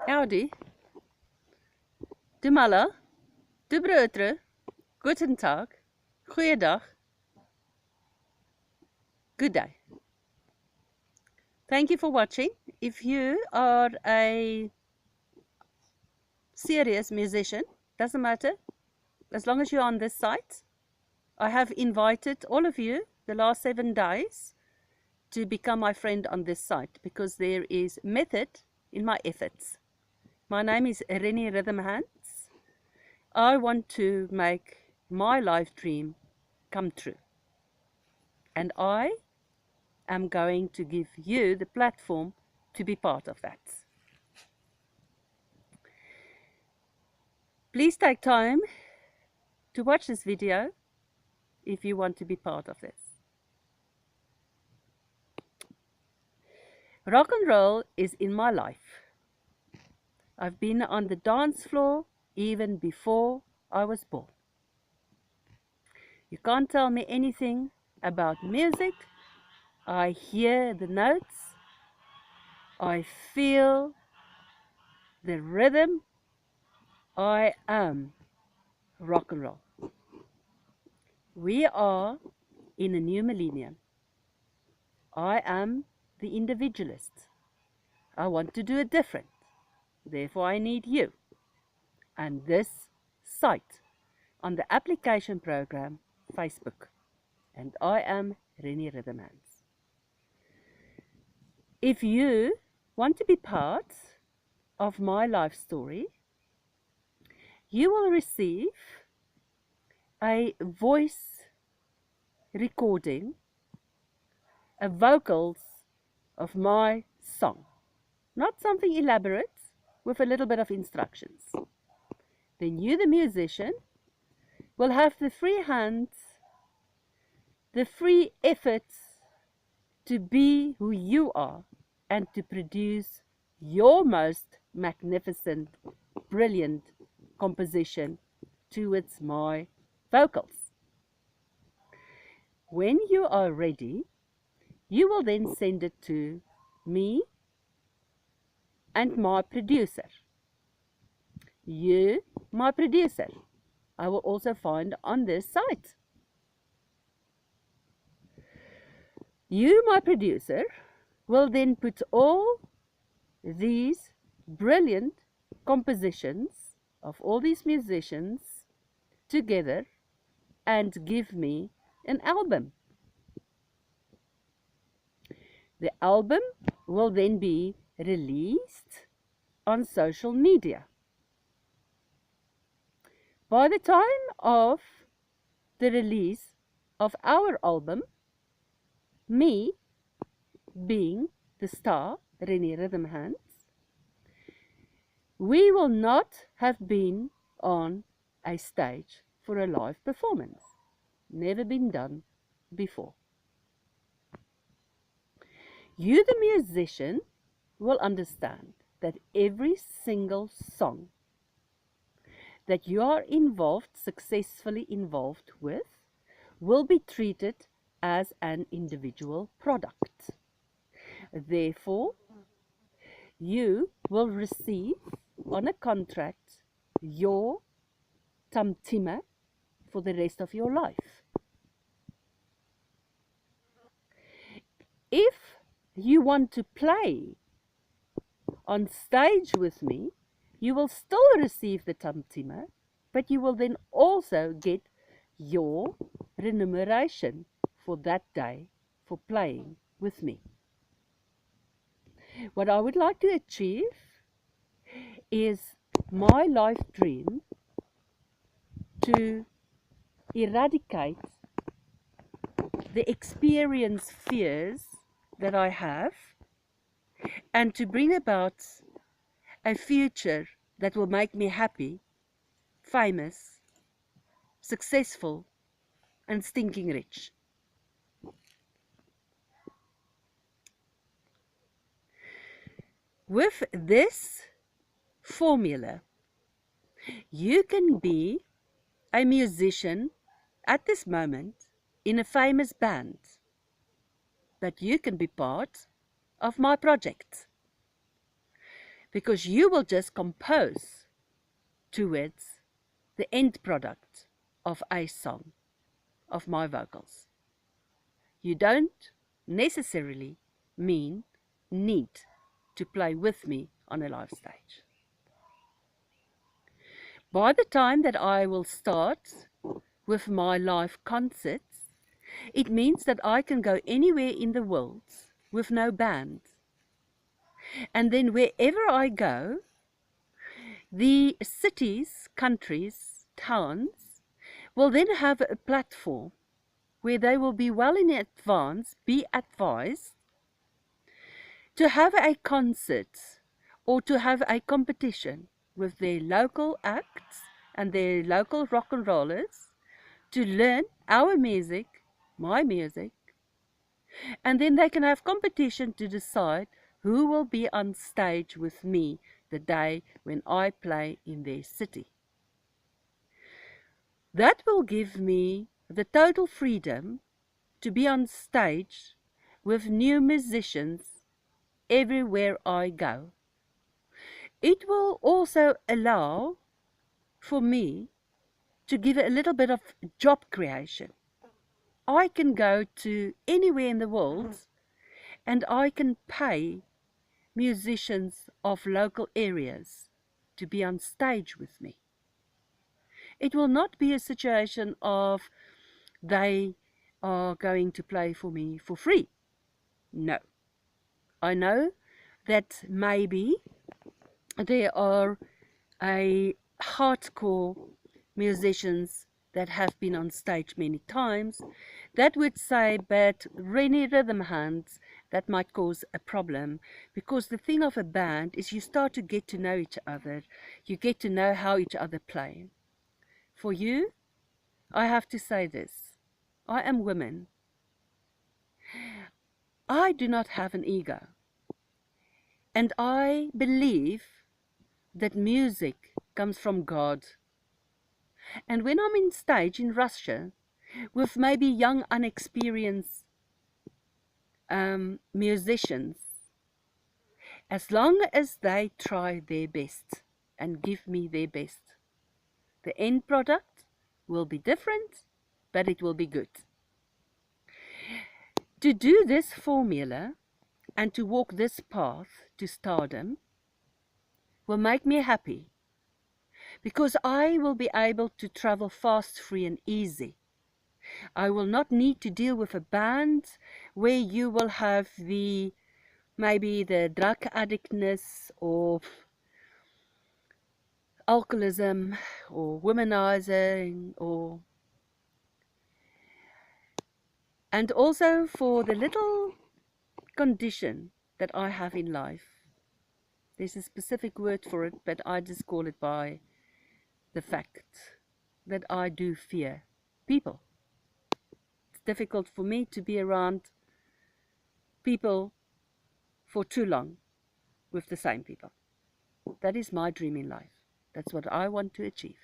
Howdy, de malla, de breutre, guten Tag, goeiedag, good day. Thank you for watching. If you are a serious musician, doesn't matter, as long as you're on this site. I have invited all of you the last 7 days to become my friend on this site because there is method in my efforts. My name is Rennie Rhythmhands. I want to make my life dream come true. And I am going to give you the platform to be part of that. Please take time to watch this video if you want to be part of this. Rock and roll is in my life. I've been on the dance floor even before I was born. You can't tell me anything about music. I hear the notes. I feel the rhythm. I am rock and roll. We are in a new millennium. I am the individualist. I want to do it different. Therefore, I need you and this site on the application program Facebook. And I am Rennie Rhythmhands. If you want to be part of my life story, you will receive a voice recording, a vocals of my song. Not something elaborate with a little bit of instructions. Then you, the musician, will have the free hands, the free efforts to be who you are and to produce your most magnificent, brilliant composition towards my vocals. When you are ready, you will then send it to me and my producer. You, my producer, I will also find on this site. You, my producer, will then put all these brilliant compositions of all these musicians together and give me an album. The album will then be released on social media. By the time of the release of our album, me being the star, Rennie Rhythmhands, we will not have been on a stage for a live performance. Never been done before. You, the musician, will understand that every single song that you are successfully involved with, will be treated as an individual product. Therefore, you will receive on a contract your tamtima for the rest of your life. If you want to play on stage with me, you will still receive the tamtima, but you will then also get your remuneration for that day for playing with me. What I would like to achieve is my life dream to eradicate the experience fears that I have and to bring about a future that will make me happy, famous, successful, and stinking rich. With this formula, you can be a musician at this moment in a famous band, but you can be part of my project. because you will just compose towards the end product of a song, of my vocals. You don't necessarily need to play with me on a live stage. By the time that I will start with my live concerts, it means that I can go anywhere in the world with no band. And then wherever I go, the cities, countries, towns will then have a platform where they will be well in advance, be advised to have a concert or to have a competition with their local acts and their local rock and rollers to learn our music, my music, and then they can have competition to decide who will be on stage with me the day when I play in their city. That will give me the total freedom to be on stage with new musicians everywhere I go. It will also allow for me to give a little bit of job creation. I can go to anywhere in the world and I can pay musicians of local areas to be on stage with me. It will not be a situation of they are going to play for me for free. No. I know that maybe there are a hardcore musicians that have been on stage many times that would say, but rennie rhythm hands, that might cause a problem, because the thing of a band is you start to get to know each other, you get to know how each other play. For you, I have to say this: I am woman. I do not have an ego, and I believe that music comes from God. And when I'm in stage in Russia with maybe young, unexperienced musicians, as long as they try their best and give me their best, the end product will be different, but it will be good. To do this formula and to walk this path to stardom will make me happy, because I will be able to travel fast, free and easy. I will not need to deal with a band where you will have maybe the drug addictness or alcoholism or womanizing, and also for the little condition that I have in life. There's a specific word for it, but I just call it by the fact that I do fear people. It's difficult for me to be around people for too long with the same people. That is my dream in life. That's what I want to achieve.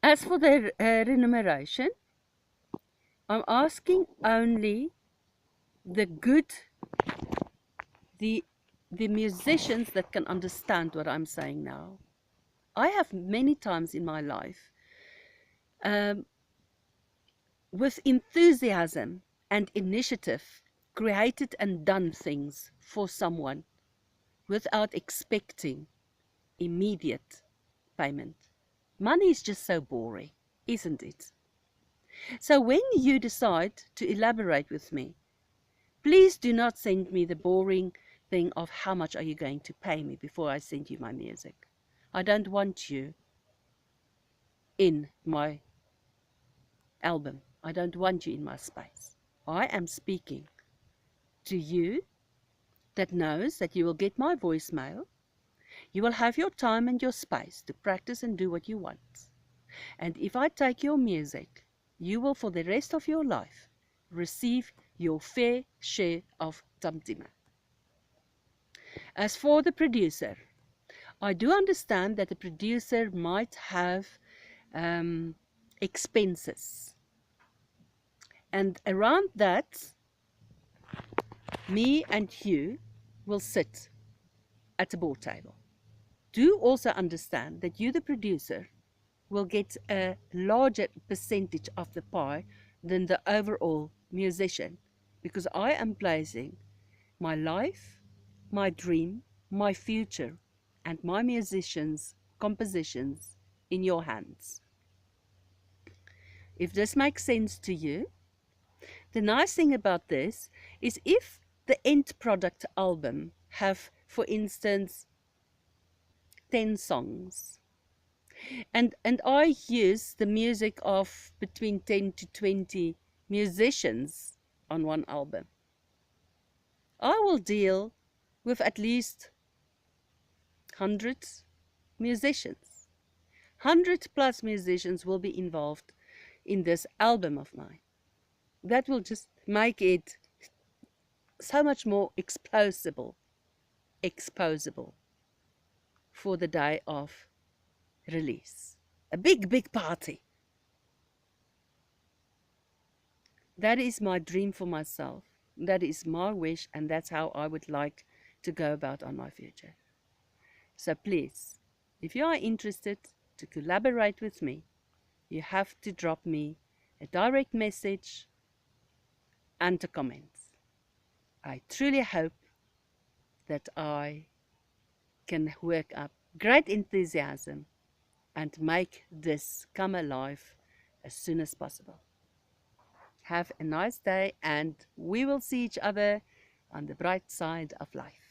As for the remuneration, I'm asking only the musicians that can understand what I'm saying now. I have many times in my life, with enthusiasm and initiative, created and done things for someone without expecting immediate payment. Money is just so boring, isn't it? So when you decide to elaborate with me, please do not send me the boring thing of how much are you going to pay me before I send you my music. I don't want you in my album. I don't want you in my space. I am speaking to you that knows that you will get my voicemail. You will have your time and your space to practice and do what you want. And if I take your music, you will for the rest of your life receive your fair share of tamtima. As for the producer, I do understand that the producer might have expenses. And around that, me and you will sit at a board table. Do also understand that you, the producer, will get a larger percentage of the pie than the overall musician, because I am placing my life, my dream, my future, and my musicians' compositions in your hands. If this makes sense to you, the nice thing about this is if the end product album have, for instance, 10 songs, and I use the music of between 10 to 20 musicians on one album, I will deal with at least 100 musicians. 100 plus musicians will be involved in this album of mine. That will just make it so much more exposable for the day of release. A big party. That is my dream for myself. That is my wish, and that's how I would like to go about on my future. So please, if you are interested to collaborate with me, you have to drop me a direct message and a comment. I truly hope that I can work up great enthusiasm and make this come alive as soon as possible. Have a nice day, and we will see each other on the bright side of life.